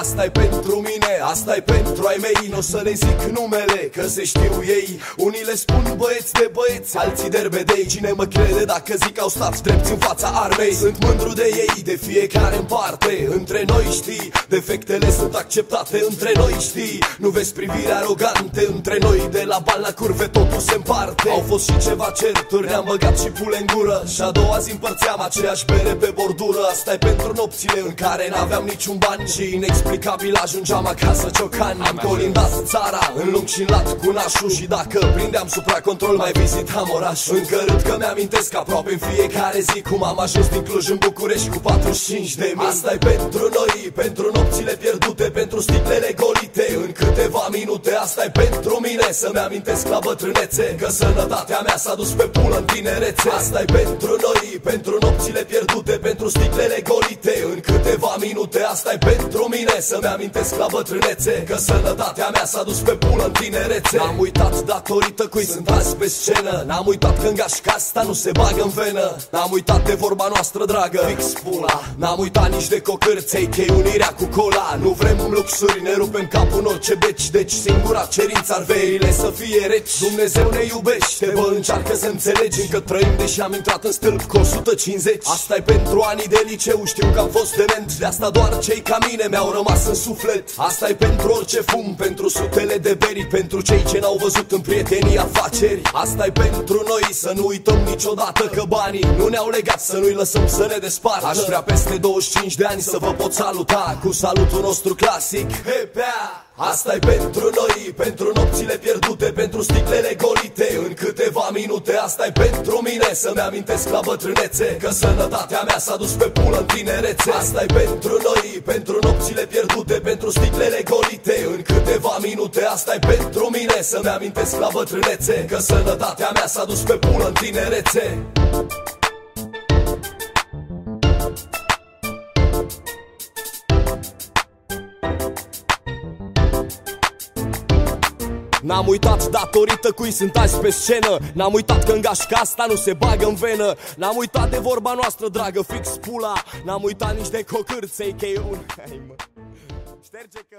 Asta-i pentru mine, asta-i pentru ai mei. N-o să le zic numele, că se știu ei. Unii le spun băieți de băieți, alții derbedei. Cine mă crede dacă zic au stat drepți în fața armei? Sunt mândru de ei, de fiecare în parte. Între noi știi, defectele sunt acceptate. Între noi știi, nu vezi privire arogante. Între noi de la bani la curve totul se împarte. Au fost și ceva certuri, ne-am băgat și pule în gură. Și a doua zi împărțeam aceeași bere pe bordură. Asta-i pentru nopțile în care n-aveam niciun ban și inexplicabil ajungeam acasă ciocan. Am colindat țara în lung și în lat cu nașul. Și dacă prindeam supracontrol mai vizitam orașul. Încă râd că mi-amintesc aproape în fiecare zi cum am ajuns din Cluj în București cu 45.000. Asta-i pentru noi, pentru nopțile pierdute, pentru sticlele golite în câteva minute. Asta-i pentru mine, să-mi amintesc la bătrânețe că sănătatea mea s-a dus pe pulă în tinerețe. Asta-i pentru noi, pentru nopțile pierdute, pentru sticlele golite în câteva minute. Asta-i pentru mine, să-mi amintesc la bătrânețe că sănătatea mea s-a dus pe pulă în tinerețe. N-am uitat datorită cui sunt azi pe scenă. N-am uitat că în gașca asta nu se bagă în venă. N-am uitat de vorba noastră dragă, fix pula. N-am uitat nici de cocârței, chei unirea cu cola. Nu vrem în luxuri, ne rupem capul în orice beci. Deci singura cerință ar verile să fie reci. Dumnezeu ne iubește, bă, încearcă să înțelegi. Încă trăim deși am intrat în stâlp cu 150. Asta-i pentru anii de liceu, știu că am fost dement. De asta doar cei ca mine mi-au rămas în suflet. Asta-i pentru orice fum, pentru sutele de beri, pentru cei ce n-au văzut în prietenii afaceri. Asta-i pentru noi, să nu uităm niciodată că banii nu ne-au legat, să nu-i lăsăm să ne despartă. Aș vrea peste 25 de ani să vă pot saluta cu salutul nostru clasic, Hepea! Asta-i pentru noi, pentru nopțile pierdute, pentru sticlele golite în câteva minute. Asta-i pentru mine, să-mi amintesc la bătrânețe că sănătatea mea s-a dus pe pulă în tinerețe. Asta-i pentru noi, pentru nopțile pierdute, pentru sticlele golite în câteva minute. Asta-i pentru mine, să-mi amintesc la bătrânețe că sănătatea mea s-a dus pe pulă în tinerețe. N-am uitat datorită cui sunt azi pe scenă. N-am uitat că în gașca asta nu se bagă în venă. N-am uitat de vorba noastră dragă, fix pula. N-am uitat nici de cocârței, că e un... Șterge că...